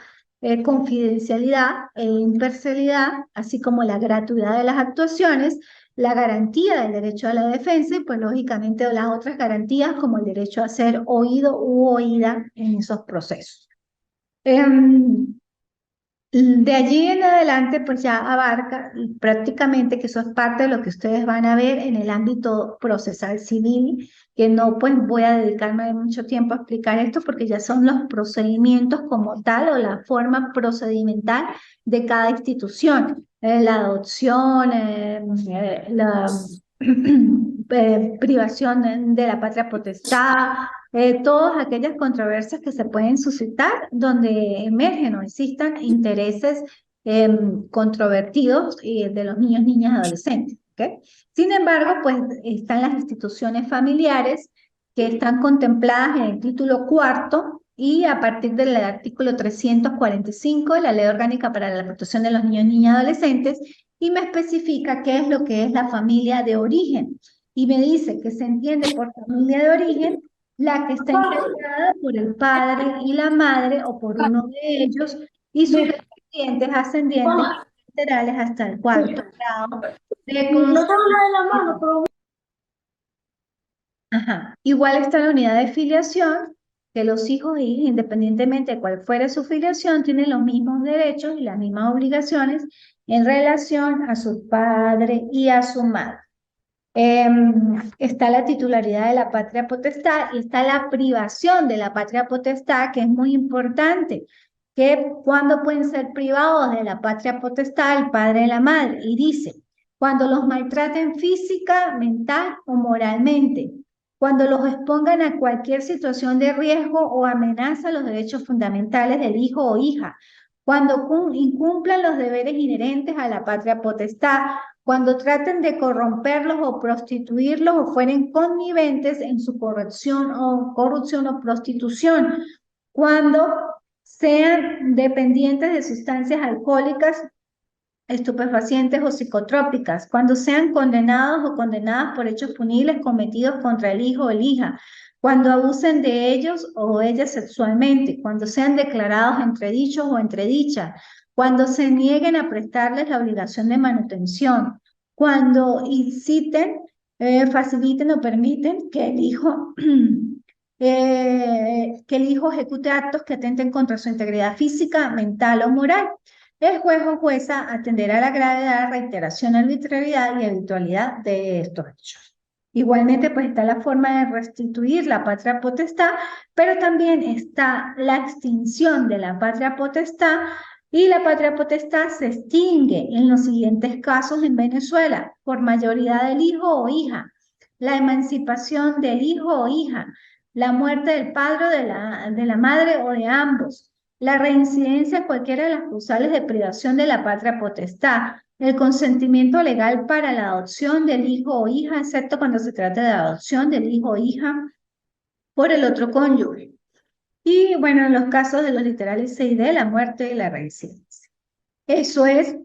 A: confidencialidad e imparcialidad, así como la gratuidad de las actuaciones, la garantía del derecho a la defensa y, pues, lógicamente, las otras garantías como el derecho a ser oído u oída en esos procesos. De allí en adelante, pues ya abarca prácticamente, que eso es parte de lo que ustedes van a ver en el ámbito procesal civil, que no pues voy a dedicarme mucho tiempo a explicar esto porque ya son los procedimientos como tal o la forma procedimental de cada institución. La adopción, la privación de la patria potestad, todas aquellas controversias que se pueden suscitar donde emergen o existan intereses controvertidos de los niños, niñas, adolescentes. ¿Okay? Sin embargo, pues están las instituciones familiares que están contempladas en el título cuarto y a partir del artículo 345 de la Ley Orgánica para la Protección de los Niños, Niñas y Adolescentes, y me especifica qué es lo que es la familia de origen. Y me dice que se entiende por familia de origen la que está integrada por el padre y la madre o por uno de ellos y sus descendientes ascendientes laterales hasta el 4º grado
B: No tengo nada en la mano, pero
A: Ajá. Igual está la unidad de filiación, que los hijos e hijas, independientemente de cuál fuera su filiación, tienen los mismos derechos y las mismas obligaciones en relación a su padre y a su madre. Está la titularidad de la patria potestad y está la privación de la patria potestad, que es muy importante, que cuando pueden ser privados de la patria potestad el padre y la madre. Y dice, cuando los maltraten física, mental o moralmente, cuando los expongan a cualquier situación de riesgo o amenaza a los derechos fundamentales del hijo o hija, cuando incumplan los deberes inherentes a la patria potestad, cuando traten de corromperlos o prostituirlos o fueren conniventes en su corrupción o prostitución, cuando sean dependientes de sustancias alcohólicas estupefacientes o psicotrópicas, cuando sean condenados o condenadas por hechos punibles cometidos contra el hijo o la hija, cuando abusen de ellos o ellas sexualmente, cuando sean declarados entredichos o entredichas, cuando se nieguen a prestarles la obligación de manutención, cuando inciten, faciliten o permiten que el hijo ejecute actos que atenten contra su integridad física, mental o moral. El juez o jueza atenderá la gravedad, reiteración, arbitrariedad y habitualidad de estos hechos. Igualmente, pues está la forma de restituir la patria potestad, pero también está la extinción de la patria potestad, y la patria potestad se extingue en los siguientes casos en Venezuela: por mayoría del hijo o hija, la emancipación del hijo o hija, la muerte del padre o de la madre o de ambos, la reincidencia en cualquiera de las causales de privación de la patria potestad, el consentimiento legal para la adopción del hijo o hija, excepto cuando se trata de adopción del hijo o hija por el otro cónyuge. Y bueno, en los casos de los literales C y D, la muerte y la reincidencia. Eso es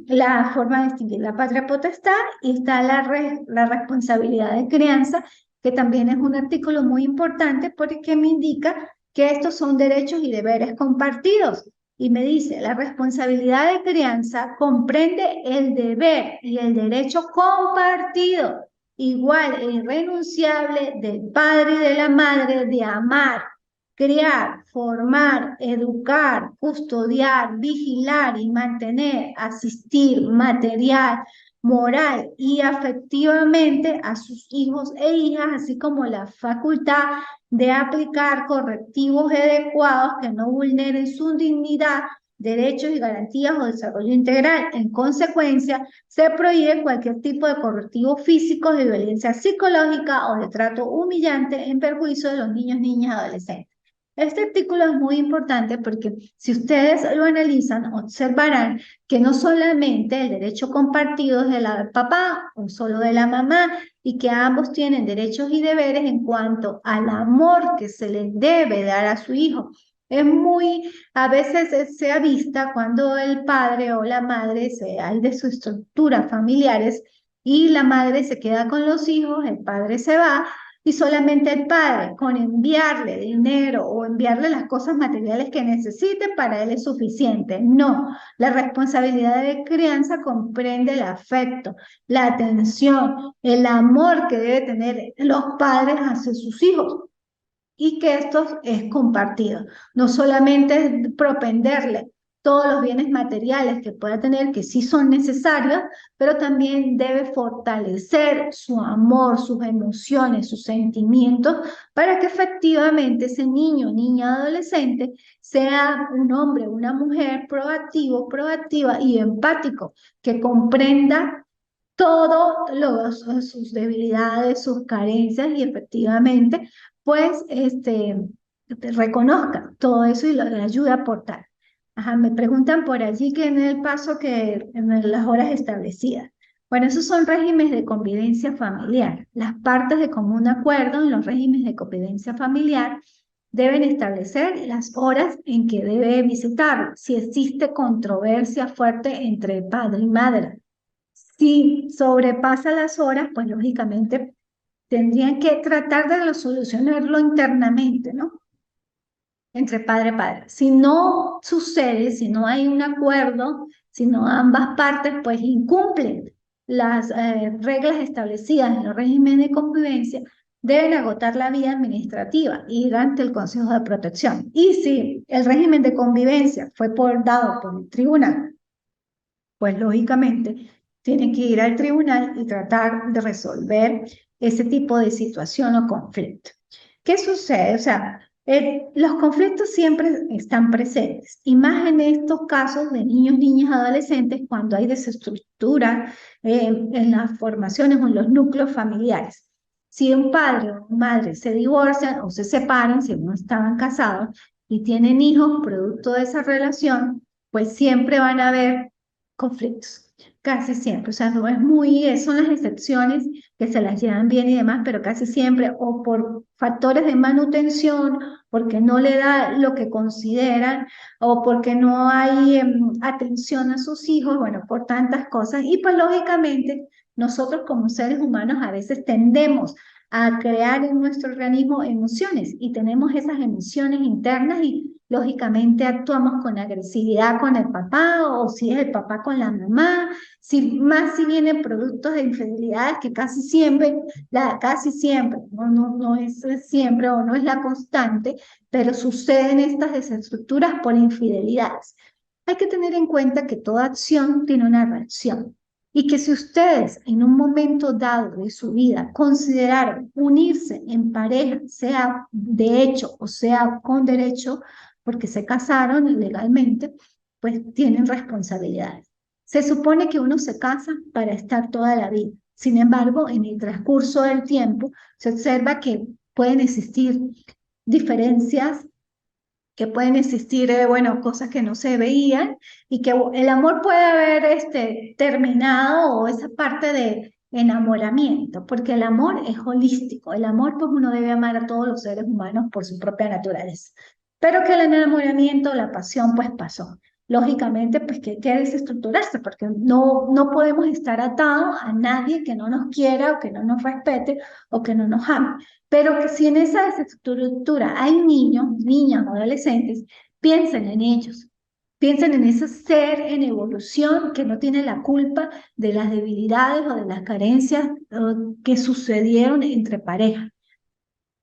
A: la forma de distinguir la patria potestad, y está la responsabilidad de crianza, que también es un artículo muy importante porque me indica que estos son derechos y deberes compartidos. Y me dice, la responsabilidad de crianza comprende el deber y el derecho compartido, igual e irrenunciable, del padre y de la madre de amar, criar, formar, educar, custodiar, vigilar y mantener, asistir material, moral y afectivamente a sus hijos e hijas, así como la facultad de aplicar correctivos adecuados que no vulneren su dignidad, derechos y garantías o desarrollo integral. En consecuencia, se prohíbe cualquier tipo de correctivo físico, de violencia psicológica o de trato humillante en perjuicio de los niños, niñas y adolescentes. Este artículo es muy importante porque si ustedes lo analizan, observarán que no solamente el derecho compartido es del papá o solo de la mamá, y que ambos tienen derechos y deberes en cuanto al amor que se les debe dar a su hijo. A veces se avista cuando el padre o la madre hay de sus estructuras familiares y la madre se queda con los hijos, el padre se va, y solamente el padre, con enviarle dinero o enviarle las cosas materiales que necesite, para él es suficiente. No, la responsabilidad de crianza comprende el afecto, la atención, el amor que debe tener los padres hacia sus hijos, y que esto es compartido. No solamente es propenderle todos los bienes materiales que pueda tener, que sí son necesarios, pero también debe fortalecer su amor, sus emociones, sus sentimientos, para que efectivamente ese niño, niña, adolescente sea un hombre, una mujer proactivo, proactiva y empático, que comprenda todos sus debilidades, sus carencias, y efectivamente, pues, reconozca todo eso y le ayude a aportar. Ajá, me preguntan por allí que en el paso, que en las horas establecidas. Bueno, esos son regímenes de convivencia familiar. Las partes de común acuerdo en los regímenes de convivencia familiar deben establecer las horas en que debe visitar, si existe controversia fuerte entre padre y madre. Si sobrepasa las horas, pues lógicamente tendrían que tratar de solucionarlo internamente, ¿no? Entre padre y padre. Si no sucede, si no hay un acuerdo, si no ambas partes pues incumplen las reglas establecidas en los regímenes de convivencia, deben agotar la vía administrativa y ir ante el Consejo de Protección. Y si el régimen de convivencia fue dado por el tribunal, pues lógicamente tienen que ir al tribunal y tratar de resolver ese tipo de situación o conflicto. ¿Qué sucede? O sea, los conflictos siempre están presentes, y más en estos casos de niños, niñas, adolescentes, cuando hay desestructura en las formaciones o en los núcleos familiares. Si un padre o una madre se divorcian o se separan, si no estaban casados y tienen hijos producto de esa relación, pues siempre van a haber conflictos. casi siempre. O sea, no es muy, son las excepciones que se las llevan bien y demás, pero casi siempre, o por factores de manutención, porque no le da lo que consideran, o porque no hay atención a sus hijos, bueno, por tantas cosas. Y pues lógicamente, nosotros como seres humanos a veces tendemos a crear en nuestro organismo emociones y tenemos esas emociones internas y lógicamente actuamos con agresividad con el papá o si es el papá con la mamá, más si vienen productos de infidelidades que casi siempre, no es siempre o no es la constante, pero suceden estas desestructuras por infidelidades. Hay que tener en cuenta que toda acción tiene una reacción y que si ustedes en un momento dado de su vida consideraron unirse en pareja, sea de hecho o sea con derecho, porque se casaron legalmente, pues tienen responsabilidades. Se supone que uno se casa para estar toda la vida. Sin embargo, en el transcurso del tiempo se observa que pueden existir diferencias, que pueden existir, bueno, cosas que no se veían y que el amor puede haber terminado o esa parte de enamoramiento, porque el amor es holístico. El amor, pues uno debe amar a todos los seres humanos por su propia naturaleza, pero que el enamoramiento, la pasión, pues pasó. Lógicamente, pues que hay que desestructurarse, porque no podemos estar atados a nadie que no nos quiera o que no nos respete o que no nos ame. Pero que si en esa desestructura hay niños, niñas, adolescentes, piensen en ellos, piensen en ese ser en evolución que no tiene la culpa de las debilidades o de las carencias que sucedieron entre parejas.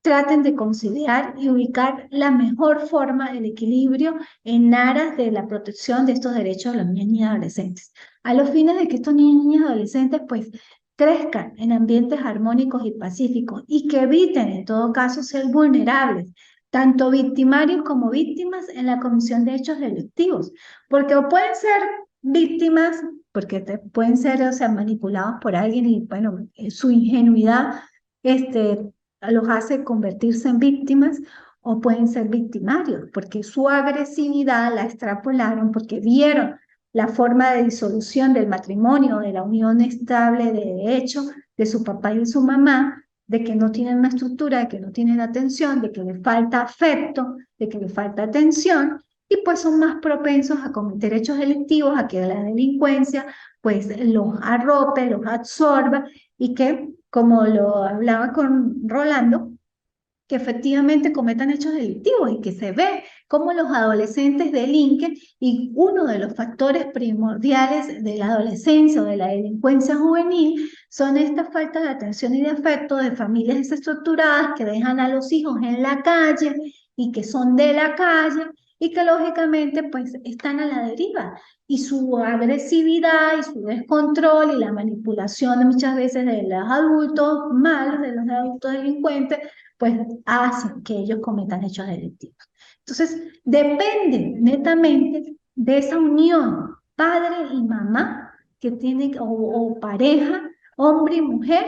A: Traten de conciliar y ubicar la mejor forma, el equilibrio en aras de la protección de estos derechos de los niños y adolescentes, a los fines de que estos niños y adolescentes pues crezcan en ambientes armónicos y pacíficos y que eviten en todo caso ser vulnerables, tanto victimarios como víctimas en la comisión de hechos delictivos, porque o pueden ser víctimas, porque pueden ser, o sea, manipulados por alguien y bueno, su ingenuidad, este, los hace convertirse en víctimas o pueden ser victimarios, porque su agresividad la extrapolaron, porque vieron la forma de disolución del matrimonio, de la unión estable de hecho de su papá y de su mamá, de que no tienen una estructura, de que no tienen atención, de que le falta afecto, de que le falta atención, y pues son más propensos a cometer hechos delictivos, a que la delincuencia pues los arrope, los absorba y que, como lo hablaba con Rolando, que efectivamente cometan hechos delictivos y que se ve cómo los adolescentes delinquen y uno de los factores primordiales de la adolescencia o de la delincuencia juvenil son esta falta de atención y de afecto de familias desestructuradas que dejan a los hijos en la calle y que son de la calle y que lógicamente pues están a la deriva y su agresividad y su descontrol y la manipulación muchas veces de los adultos malos, de los adultos delincuentes, pues hacen que ellos cometan hechos delictivos. Entonces, depende netamente de esa unión padre y mamá que tiene, o pareja, hombre y mujer,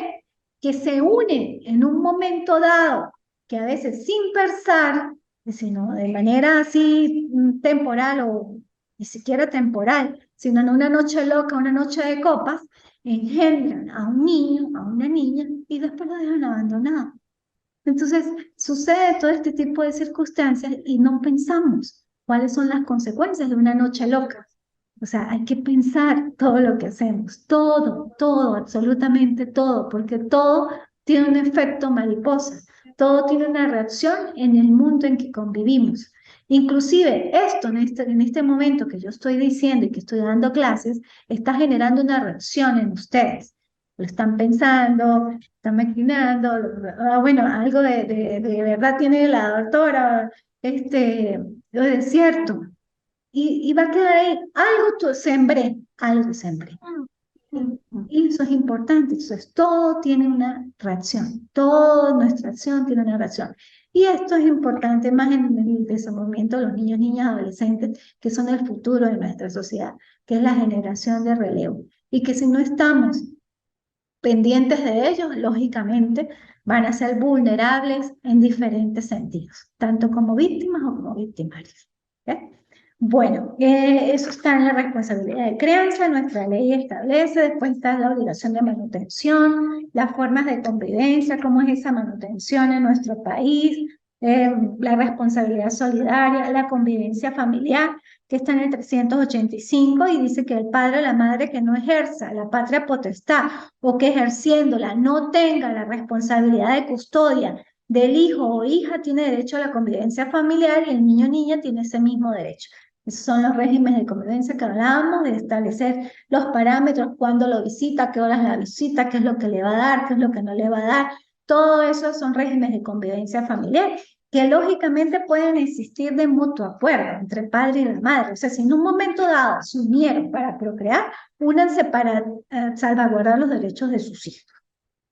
A: que se unen en un momento dado, que a veces sin pensar, sino de manera así temporal o ni siquiera temporal, sino en una noche loca, una noche de copas, engendran a un niño, a una niña y después lo dejan abandonado. Entonces, sucede todo este tipo de circunstancias y no pensamos cuáles son las consecuencias de una noche loca. O sea, hay que pensar todo lo que hacemos, todo, absolutamente todo, porque todo tiene un efecto mariposa, todo tiene una reacción en el mundo en que convivimos. Inclusive esto en este momento que yo estoy diciendo y que estoy dando clases, está generando una reacción en ustedes. Lo están pensando, están maquinando, bueno, algo de verdad tiene la doctora, lo de cierto. Y va a quedar ahí, algo sembré. Y eso es importante. Entonces, todo tiene una reacción, toda nuestra acción tiene una reacción. Y esto es importante más en el desenvolvimiento de los niños, niñas, adolescentes, que son el futuro de nuestra sociedad, que es la generación de relevo. Y que si no estamos pendientes de ellos, lógicamente van a ser vulnerables en diferentes sentidos, tanto como víctimas o como victimarios. ¿Okay? Bueno, eso está en la responsabilidad de crianza, nuestra ley establece, después está la obligación de manutención, las formas de convivencia, cómo es esa manutención en nuestro país, la responsabilidad solidaria, la convivencia familiar, que está en el 385 y dice que el padre o la madre que no ejerza la patria potestad o que ejerciéndola no tenga la responsabilidad de custodia del hijo o hija tiene derecho a la convivencia familiar y el niño o niña tiene ese mismo derecho. Esos son los regímenes de convivencia que hablábamos, de establecer los parámetros, cuándo lo visita, qué horas la visita, qué es lo que le va a dar, qué es lo que no le va a dar. Todo eso son regímenes de convivencia familiar que lógicamente pueden existir de mutuo acuerdo entre el padre y la madre. O sea, si en un momento dado se unieron para procrear, únanse para salvaguardar los derechos de sus hijos.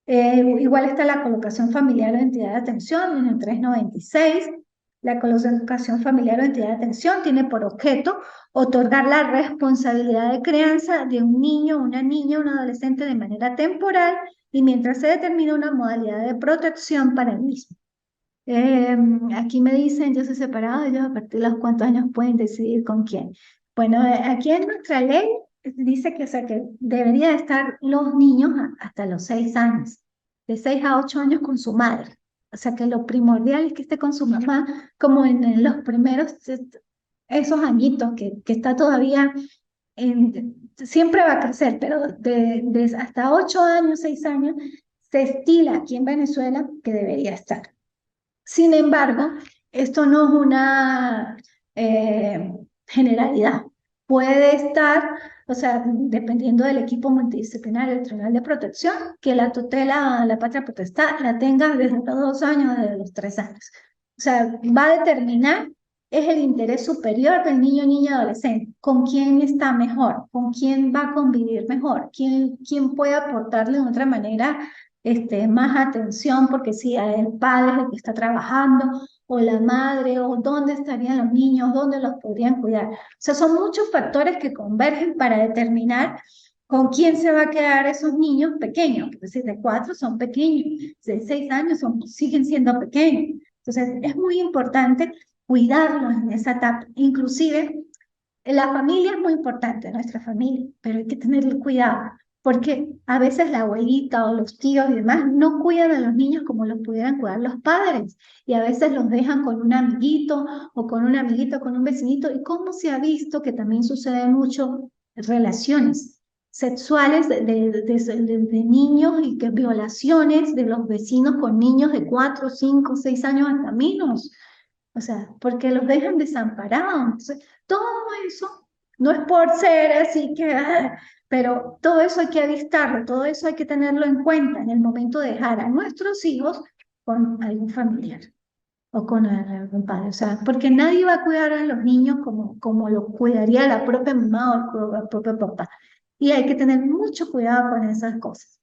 A: Igual está la colocación familiar o entidad de atención en el 396. La colocación familiar o entidad de atención tiene por objeto otorgar la responsabilidad de crianza de un niño, una niña, un adolescente de manera temporal y mientras se determina una modalidad de protección para el mismo. Aquí me dicen, yo soy separado, ellos a partir de los cuántos años pueden decidir con quién. Bueno, aquí en nuestra ley dice que, o sea, que deberían estar los niños hasta los 6 años, de 6 a 8 años con su madre. O sea, que lo primordial es que esté con su mamá, como en los primeros, esos añitos que está todavía, siempre va a crecer, pero de hasta 8 años, 6 años, se estila aquí en Venezuela que debería estar. Sin embargo, esto no es una generalidad. Puede estar, o sea, dependiendo del equipo multidisciplinario del Tribunal de Protección, que la tutela, la patria potestad, la tenga desde los 2 años, desde los 3 años. O sea, va a determinar, es el interés superior del niño, niña, adolescente, con quién está mejor, con quién va a convivir mejor, quién puede aportarle de otra manera más atención, porque si el padre es el que está trabajando, o la madre, o dónde estarían los niños, dónde los podrían cuidar. O sea, son muchos factores que convergen para determinar con quién se va a quedar esos niños pequeños, porque si de 4 son pequeños, de 6 años siguen siendo pequeños. Entonces, es muy importante cuidarlos en esa etapa. Inclusive, la familia es muy importante, nuestra familia, pero hay que tener cuidado, porque a veces la abuelita o los tíos y demás no cuidan a los niños como los pudieran cuidar los padres, y a veces los dejan con un amiguito o con un amiguito, con un vecinito, y como se ha visto que también sucede mucho relaciones sexuales de niños y que violaciones de los vecinos con niños de 4, 5, 6 años hasta menos. O sea, porque los dejan desamparados. Entonces, todo eso no es por ser así que, pero todo eso hay que avistarlo, todo eso hay que tenerlo en cuenta en el momento de dejar a nuestros hijos con algún familiar o con algún padre. O sea, porque nadie va a cuidar a los niños como lo cuidaría la propia mamá o el propio papá. Y hay que tener mucho cuidado con esas cosas.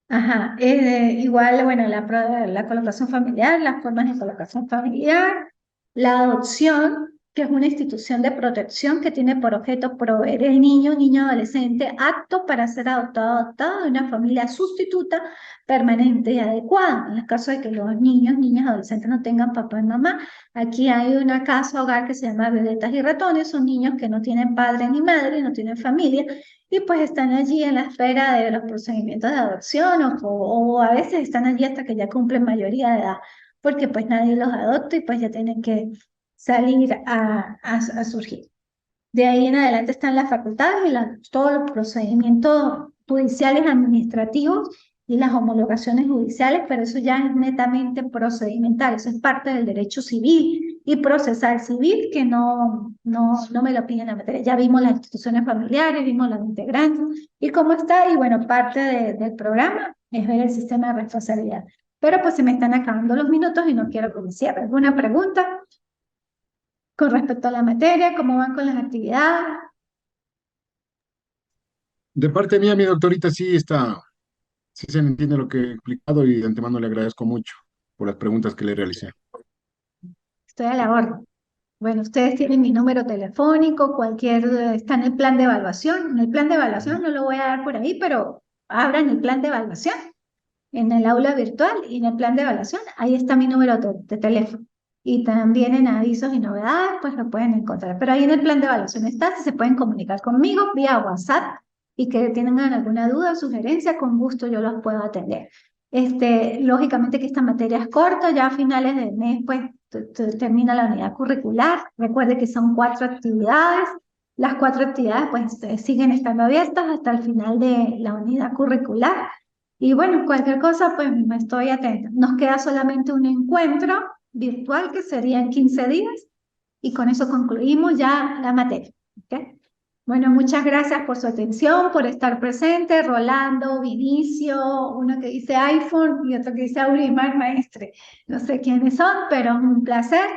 A: Ajá, igual, bueno, la colocación familiar, las formas de colocación familiar, la adopción, que es una institución de protección que tiene por objeto proveer el niño, adolescente apto para ser adoptado de una familia sustituta, permanente y adecuada. En el caso de que los niños, niñas, adolescentes no tengan papá y mamá, aquí hay una casa hogar que se llama Violetas y Ratones, son niños que no tienen padre ni madre, no tienen familia, y pues están allí en la esfera de los procedimientos de adopción o a veces están allí hasta que ya cumplen mayoría de edad, porque pues nadie los adopta y pues ya tienen que salir a surgir. De ahí en adelante están las facultades y todos los procedimientos judiciales administrativos y las homologaciones judiciales, pero eso ya es netamente procedimental, eso es parte del derecho civil y procesal civil que no me lo piden la materia. Ya vimos las instituciones familiares, vimos los integrantes y cómo está, y bueno, parte del programa es ver el sistema de responsabilidad. Pero pues se me están acabando los minutos y no quiero que me cierre. ¿Alguna pregunta con respecto a la materia? ¿Cómo van con las actividades?
C: De parte mía, mi doctorita, sí se entiende lo que he explicado y de antemano le agradezco mucho por las preguntas que le realicé.
A: Estoy a la orden. Bueno, ustedes tienen mi número telefónico, está en el plan de evaluación. En el plan de evaluación no lo voy a dar por ahí, pero abran el plan de evaluación en el aula virtual y en el plan de evaluación, ahí está mi número de teléfono. y también en avisos y novedades, pues lo pueden encontrar. Pero ahí en el plan de evaluación está, si se pueden comunicar conmigo vía WhatsApp y que tengan alguna duda o sugerencia, con gusto yo los puedo atender. Lógicamente que esta materia es corta, ya a finales del mes pues termina la unidad curricular. Recuerde que son 4 actividades. Las 4 actividades pues siguen estando abiertas hasta el final de la unidad curricular. Y bueno, cualquier cosa pues me estoy atenta. Nos queda solamente un encuentro virtual que sería en 15 días y con eso concluimos ya la materia. ¿Ok? Bueno, muchas gracias por su atención, por estar presente. Rolando, Vinicio, uno que dice iPhone y otro que dice Aurimar Maestre. No sé quiénes son, pero un placer.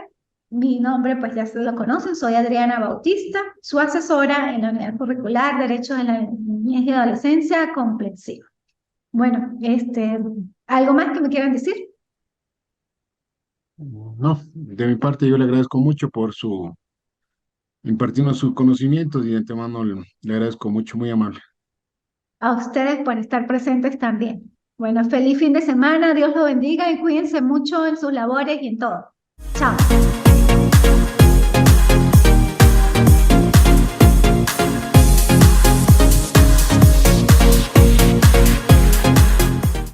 A: Mi nombre, pues ya se lo conocen, soy Adriana Bautista, su asesora en la unidad curricular Derecho de la Niñez y Adolescencia Complexiva. Bueno, ¿algo más que me quieran decir?
C: No, de mi parte yo le agradezco mucho por su impartirnos sus conocimientos y de antemano le agradezco mucho, muy amable.
A: A ustedes por estar presentes también. Bueno, feliz fin de semana, Dios los bendiga y cuídense mucho en sus labores y en todo. Chao.